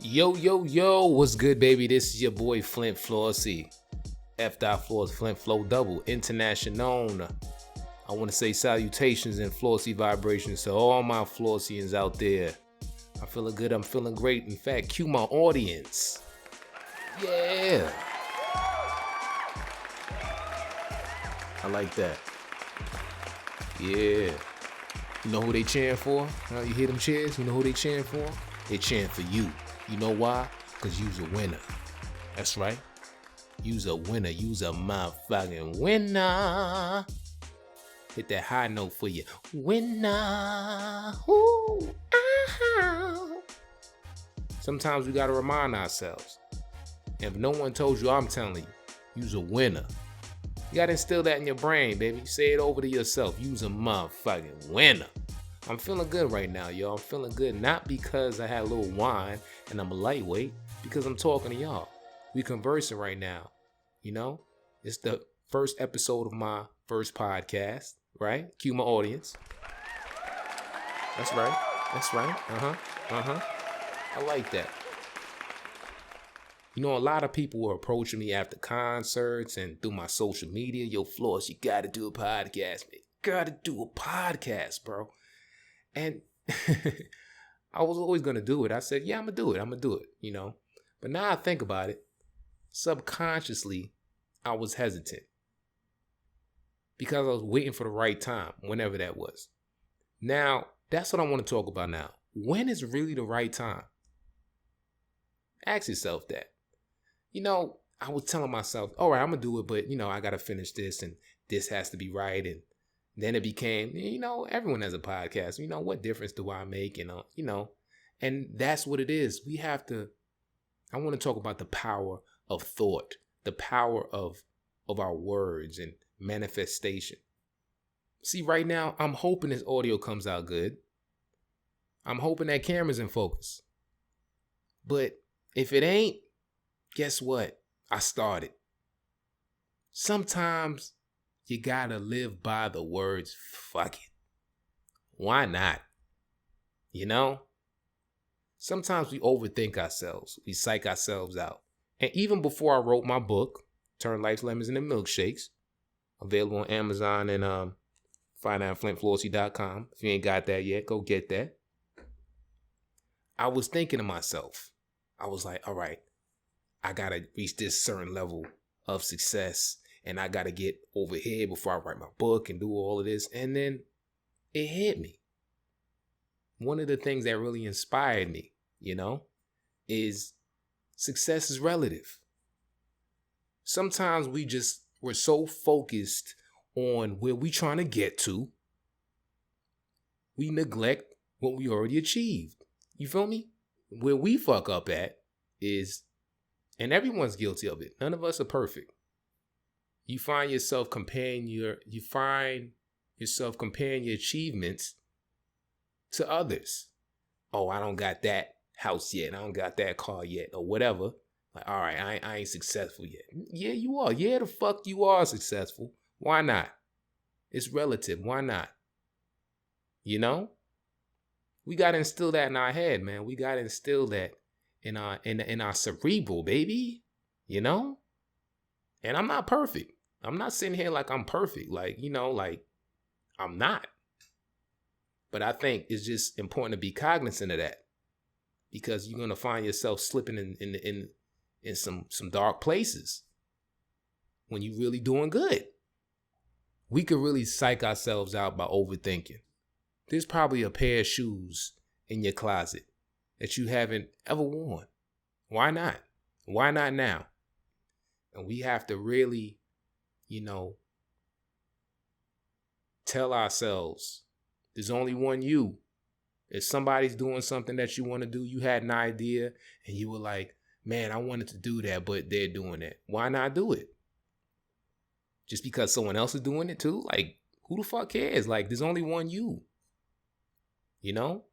Yo, what's good, baby? This is your boy Flynt Flossy. Floss, Flynt Flow Double, International. I want to say salutations and flossy vibrations to all my Flossians out there. I'm feeling good, I'm feeling great. In fact, cue my audience. Yeah. I like that. Yeah. You know who they cheering for? You hear them cheers? You know who they cheering for? They cheering for you. You know why? Because you's a winner. That's right. You's a winner. You's a motherfucking winner. Hit that high note for you. Winner. Ooh, ow. Sometimes we got to remind ourselves. If no one told you, I'm telling you, you's a winner. You got to instill that in your brain, baby. Say it over to yourself. You's a motherfucking winner. I'm feeling good right now, y'all. I'm feeling good not because I had a little wine and I'm a lightweight, because I'm talking to y'all. We conversing right now, you know? It's the first episode of my first podcast, right? Cue my audience. That's right. I like that. You know, a lot of people were approaching me after concerts and through my social media. Yo, Floss, you got to do a podcast, man. Got to do a podcast, bro. And I was always going to do it. I said, yeah, I'm going to do it, you know. But now I think about it, subconsciously, I was hesitant. Because I was waiting for the right time, whenever that was. Now, that's what I want to talk about now. When is really the right time? Ask yourself that. You know, I was telling myself, all right, I'm going to do it, but, you know, I got to finish this and this has to be right. And then it became, you know, everyone has a podcast. You know, what difference do I make? And, you know, and that's what it is. We have to, I want to talk about the power of thought, the power of our words and manifestation. See, right now, I'm hoping this audio comes out good. I'm hoping that camera's in focus. But if it ain't, guess what? I started. Sometimes you gotta live by the words, fuck it. Why not? You know? Sometimes we overthink ourselves. We psych ourselves out. And even before I wrote my book, Turn Life's Lemons into Milkshakes, available on Amazon and find it at FlyntFlossy.com. If you ain't got that yet, go get that. I was thinking to myself, I was like, all right, I gotta reach this certain level of success. And I got to get over here before I write my book and do all of this. And then it hit me. One of the things that really inspired me, you know, is success is relative. Sometimes we're so focused on where we trying to get to, we neglect what we already achieved. You feel me? Where we fuck up at is, and everyone's guilty of it. None of us are perfect. You find yourself comparing your achievements to others. Oh, I don't got that house yet. I don't got that car yet, or whatever. Like, all right, I ain't successful yet. Yeah, you are. Yeah, the fuck you are successful. Why not? It's relative. Why not? You know? We gotta instill that in our head, man. We gotta instill that in our cerebral, baby. You know? And I'm not perfect. I'm not sitting here like I'm perfect. Like, you know, like I'm not. But I think it's just important to be cognizant of that. Because you're going to find yourself slipping in some dark places when you're really doing good. We could really psych ourselves out by overthinking. There's probably a pair of shoes in your closet that you haven't ever worn. Why not? Why not now? And we have to really, you know, tell ourselves there's only one you. If somebody's doing something that you want to do, you had an idea and you were like, man, I wanted to do that, but they're doing it. Why not do it? Just because someone else is doing it too? Like, who the fuck cares? Like, there's only one you. You know?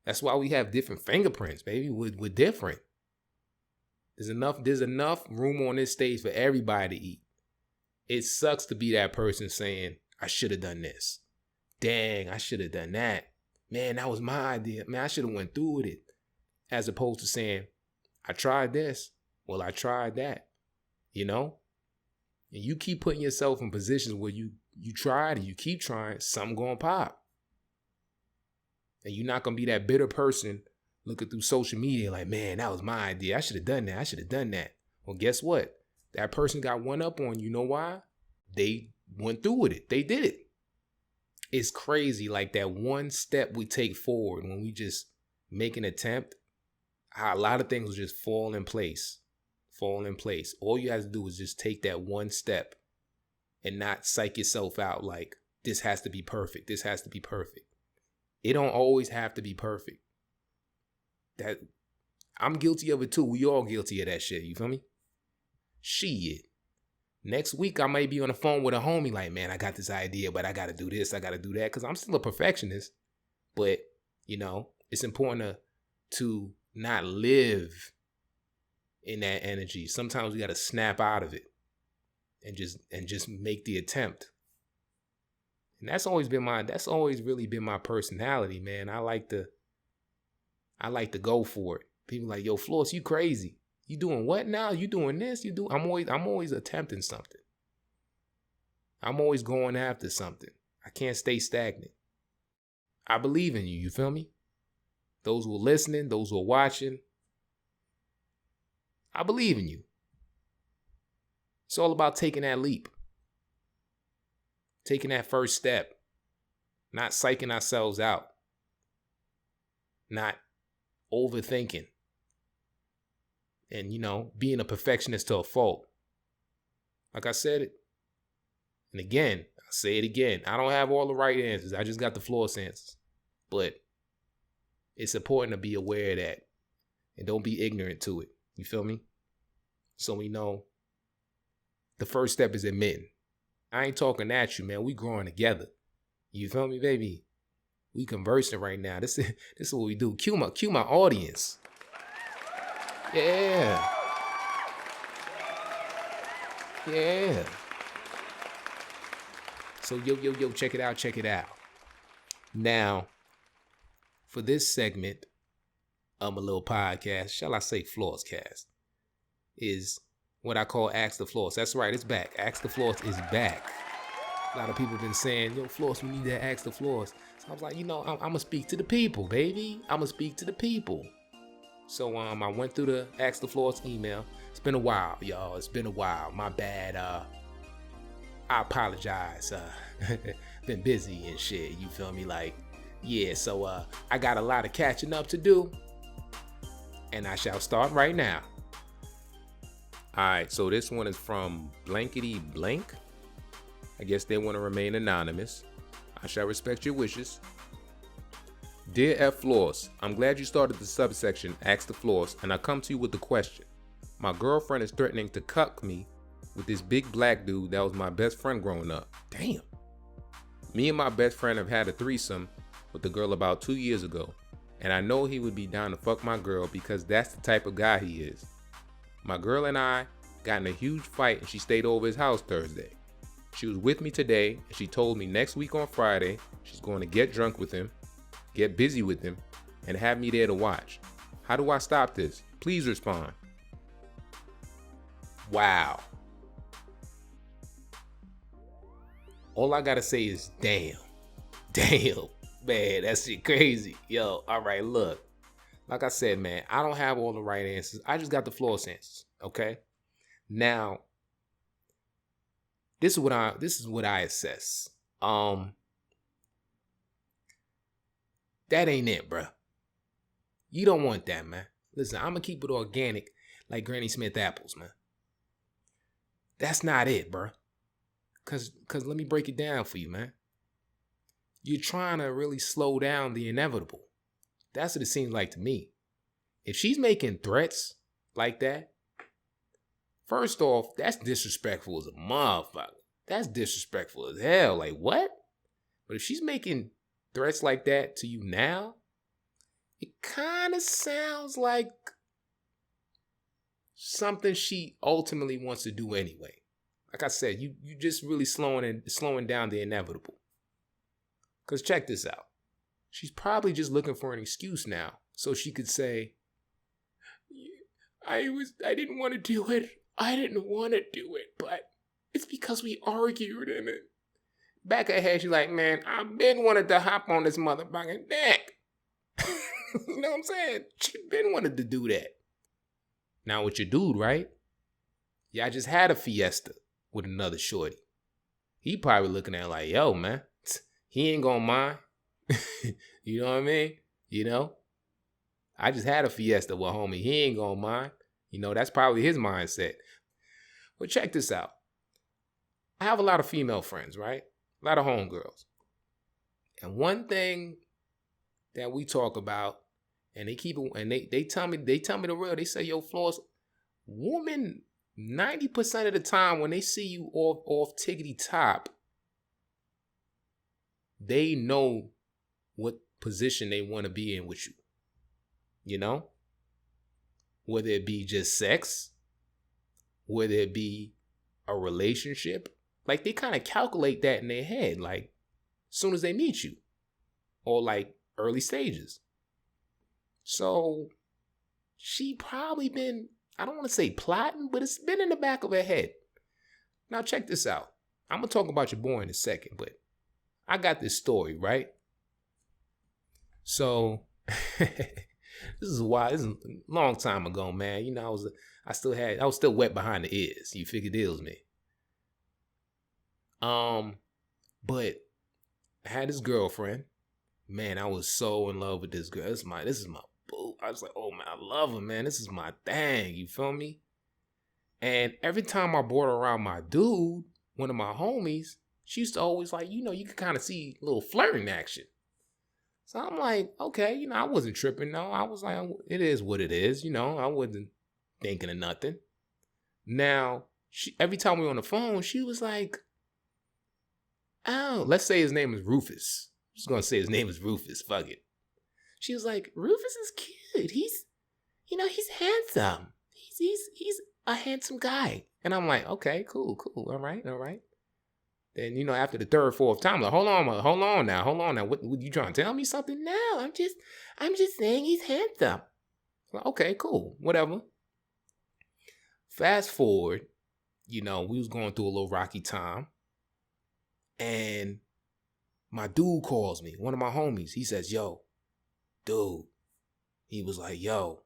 That's why we have different fingerprints, baby. We're different. There's enough room on this stage for everybody to eat. It sucks to be that person saying, I should have done this. Dang, I should have done that. Man, that was my idea. Man, I should have went through with it. as opposed to saying, I tried this. Well, I tried that, you know? And you keep putting yourself in positions where you tried and you keep trying, something gonna pop. And you're not gonna be that bitter person looking through social media like, man, that was my idea. I should have done that. I should have done that. Well, guess what? That person got one up on you. You know why? They went through with it. They did it. It's crazy, like that one step we take forward when we just make an attempt, how a lot of things will just fall in place. All you have to do is just take that one step and not psych yourself out like, this has to be perfect. This has to be perfect. It don't always have to be perfect. That I'm guilty of it too. We all guilty of that shit. You feel me? Shit. Next week, I might be on the phone with a homie like, man, I got this idea, but I got to do this. I got to do that. Because I'm still a perfectionist. But, you know, it's important to not live in that energy. Sometimes we got to snap out of it and just make the attempt. And that's always really been my personality, man. I like to go for it. People like, yo, Floss, you crazy. You doing what now? You doing this? I'm always attempting something. I'm always going after something. I can't stay stagnant. I believe in you. You feel me? Those who are listening, those who are watching, I believe in you. It's all about taking that leap. Taking that first step. Not psyching ourselves out. Not overthinking. And, you know, being a perfectionist to a fault. Like I said it. And again, I'll say it again. I don't have all the right answers. I just got the Floss answers. But it's important to be aware of that. And don't be ignorant to it. You feel me? So we know the first step is admitting. I ain't talking at you, man. We growing together. You feel me, baby? We conversing right now. This is what we do. Cue my audience. Yeah. So yo, check it out. Now, for this segment of my little podcast, shall I say FlossCast, is what I call Ask the Floss. That's right, it's back. Ask the Floss is back. A lot of people have been saying, yo, Floss, we need to Ask the Floss. So I was like, you know, I'm going to speak to the people, baby. I'm going to speak to the people. So I went through the Ask the Floss email. It's been a while, y'all. It's been a while. My bad. I apologize. Been busy and shit. You feel me? Like, yeah. So I got a lot of catching up to do. And I shall start right now. All right. So this one is from Blankety Blank. I guess they want to remain anonymous. I shall respect your wishes. Dear F. Floss, I'm glad you started the subsection Ask the Floss, and I come to you with the question. My girlfriend is threatening to cuck me with this big black dude that was my best friend growing up. Damn. Me and my best friend have had a threesome with the girl about 2 years ago, and I know he would be down to fuck my girl because that's the type of guy he is. My girl and I got in a huge fight and she stayed over his house Thursday. She was with me today and she told me next week on Friday she's going to get drunk with him, get busy with him, and have me there to watch. How do I stop this? Please respond. Wow. All I gotta say is damn. Man, that shit crazy. Yo, all right, look. Like I said, man, I don't have all the right answers. I just got the Floss answers, okay? Now, this is what I assess. That ain't it, bruh. You don't want that, man. Listen, I'm gonna keep it organic like Granny Smith apples, man. That's not it, bruh. Cause let me break it down for you, man. You're trying to really slow down the inevitable. That's what it seems like to me. If she's making threats like that, first off, that's disrespectful as a motherfucker. That's disrespectful as hell. Like, what? But if she's making threats like that to you now, it kind of sounds like something she ultimately wants to do anyway. Like I said, you just really slowing down the inevitable. Because check this out. She's probably just looking for an excuse now so she could say, I didn't want to do it. I didn't want to do it, but it's because we argued and it. Back of her head, she's like, man, I've been wanted to hop on this motherfucking deck. You know what I'm saying? She been wanted to do that. Now with your dude, right? Y'all just had a fiesta with another shorty. He probably looking at it like, yo, man, he ain't gonna mind. You know what I mean? You know? I just had a fiesta with homie. He ain't gonna mind. You know, that's probably his mindset. But check this out. I have a lot of female friends, right? A lot of homegirls. And one thing that we talk about, and they keep it, and they tell me the real. They say, yo, Floss, women 90% of the time when they see you off tickety top, they know what position they want to be in with you. You know? Whether it be just sex, whether it be a relationship, like they kind of calculate that in their head, like as soon as they meet you, or like early stages. So she probably been, I don't want to say plotting, but it's been in the back of her head. Now check this out. I'm going to talk about your boy in a second, but I got this story, right? So this is a long time ago, man. You know, I was still wet behind the ears. You figured it was me. But I had this girlfriend. Man, I was so in love with this girl. This is my boo. I was like, oh man, I love her, man. This is my thing. You feel me? And every time I brought her around my dude, one of my homies, she used to always like, you know, you could kind of see a little flirting action. So I'm like, okay, you know, I wasn't tripping. No, I was like, it is what it is. You know, I wasn't thinking of nothing. Now, every time we were on the phone, she was like, oh, let's say his name is Rufus. I'm just going to say his name is Rufus. Fuck it. She was like, Rufus is cute. He's handsome. He's a handsome guy. And I'm like, okay, cool. All right. Then, you know, after the third, fourth time, like, hold on now. What you trying to tell me something? No, I'm just saying he's handsome. Well, okay, cool. Whatever. Fast forward, you know, we was going through a little rocky time. And my dude calls me, one of my homies. He says, yo, dude. He was like, yo,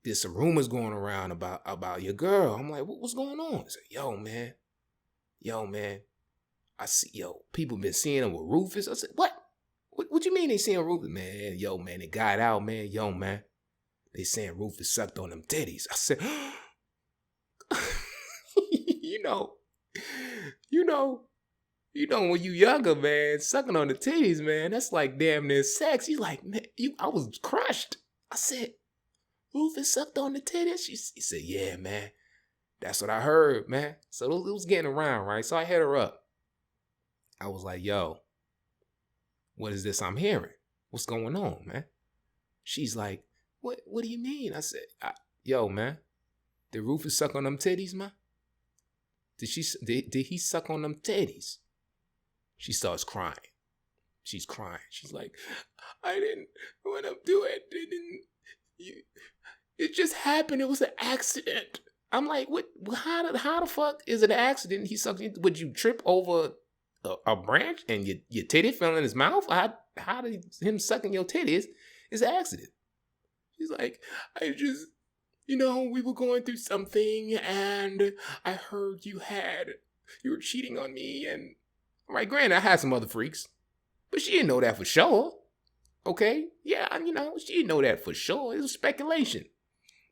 there's some rumors going around about your girl. I'm like, what's going on? He said, yo, man. I see, people been seeing him with Rufus. I said, what? What you mean they seeing Rufus? Man, they got out, man. Yo, man. They saying Rufus sucked on them titties. I said, you know, when you younger, man, sucking on the titties, man, that's like damn near sex. He's like, man, I was crushed. I said, Rufus sucked on the titties? He said, yeah, man. That's what I heard, man. So it was getting around, right? So I hit her up. I was like, yo, what is this I'm hearing? What's going on, man? She's like, what do you mean? I said, yo, man, did Rufus suck on them titties, man? Did he suck on them titties? She starts crying. She's crying. She's like, I didn't want to do it. It just happened. It was an accident. I'm like, what? How the fuck is it an accident? He sucked. Would you trip over a branch and your titty fell in his mouth? How did him sucking your titties is an accident? She's like, I just, we were going through something and I heard you were cheating on me. And right, granted, I had some other freaks, but she didn't know that for sure. Okay, yeah, she didn't know that for sure. It was speculation.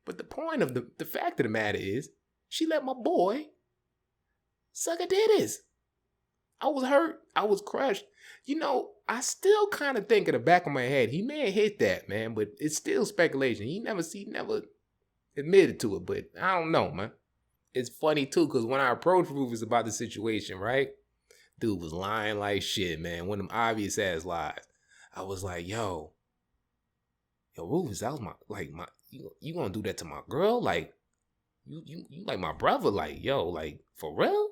But the point of the fact of the matter is, she let my boy suck her titties. I was hurt. I was crushed. I still kind of think in the back of my head, he may have hit that, man, but it's still speculation. He never admitted to it, but I don't know, man. It's funny, too, because when I approached Rufus about the situation, right? Dude was lying like shit, man. One of them obvious ass lies. I was like, yo, Rufus, that was my, you gonna do that to my girl? Like, you like my brother? Like, yo, like, for real?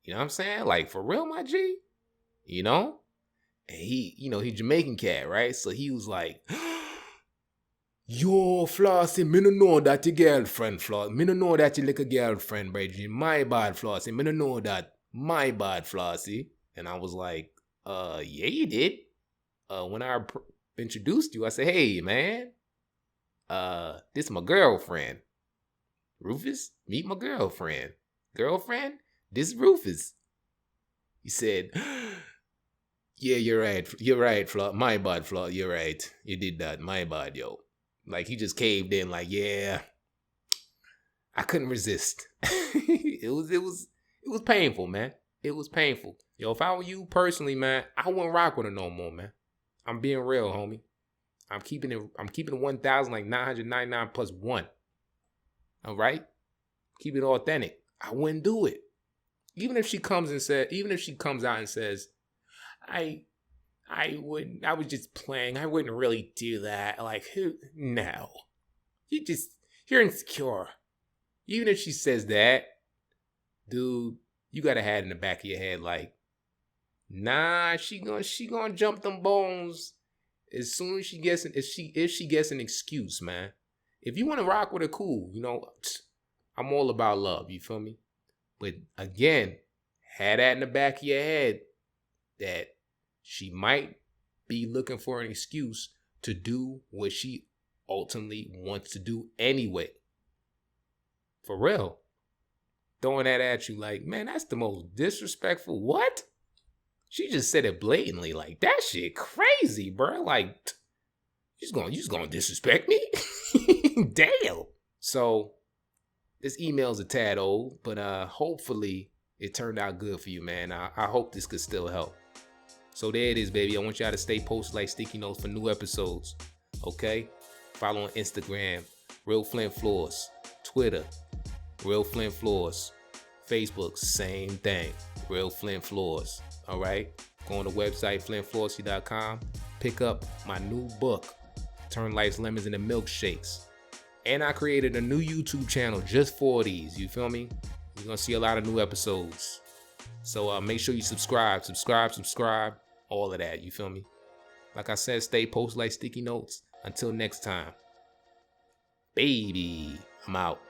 You know what I'm saying? Like, for real, my G? And he, he Jamaican cat, right? So he was like, Yo, Flossy, me no know that your girlfriend, Floss. Me no know that you like a girlfriend, Bridget. My bad, Flossy. Me no know that. My bad, Flossy. And I was like, yeah, you did. When I introduced you, I said, hey, man, this is my girlfriend. Rufus, meet my girlfriend. Girlfriend, this is Rufus. He said, yeah, you're right. You're right, Floss. My bad, Floss. You're right. You did that. My bad, yo. Like, he just caved in, like, yeah. I couldn't resist. It was painful, man. It was painful. Yo, if I were you personally, man, I wouldn't rock with her no more, man. I'm being real, homie. I'm keeping it 1,000, like 999 plus 1. All right? Keep it authentic. I wouldn't do it. Even if she comes out and says, I was just playing. I wouldn't really do that. Like, who? No. You're insecure. Even if she says that, dude, you gotta have it in the back of your head, like, nah, she gonna jump them bones as soon as she gets if she gets an excuse, man. If you want to rock with her, cool. You know, I'm all about love. You feel me? But again, have that in the back of your head that she might be looking for an excuse to do what she ultimately wants to do anyway. For real. Throwing that at you like, man, that's the most disrespectful. What? She just said it blatantly. Like, that shit crazy, bro. Like, you just gonna disrespect me? Damn. So, this email's a tad old, but hopefully it turned out good for you, man. I hope this could still help. So there it is, baby. I want y'all to stay posted like sticky notes for new episodes. Okay? Follow on Instagram, Real Flynt Floss. Twitter, Real Flynt Floss. Facebook, same thing, Real Flynt Floss. All right? Go on the website, FlyntFlossy.com. Pick up my new book, Turn Life's Lemons into Milkshakes. And I created a new YouTube channel just for these. You feel me? You're going to see a lot of new episodes. So make sure you subscribe. All of that. You feel me? Like I said, stay posted like sticky notes. Until next time. Baby, I'm out.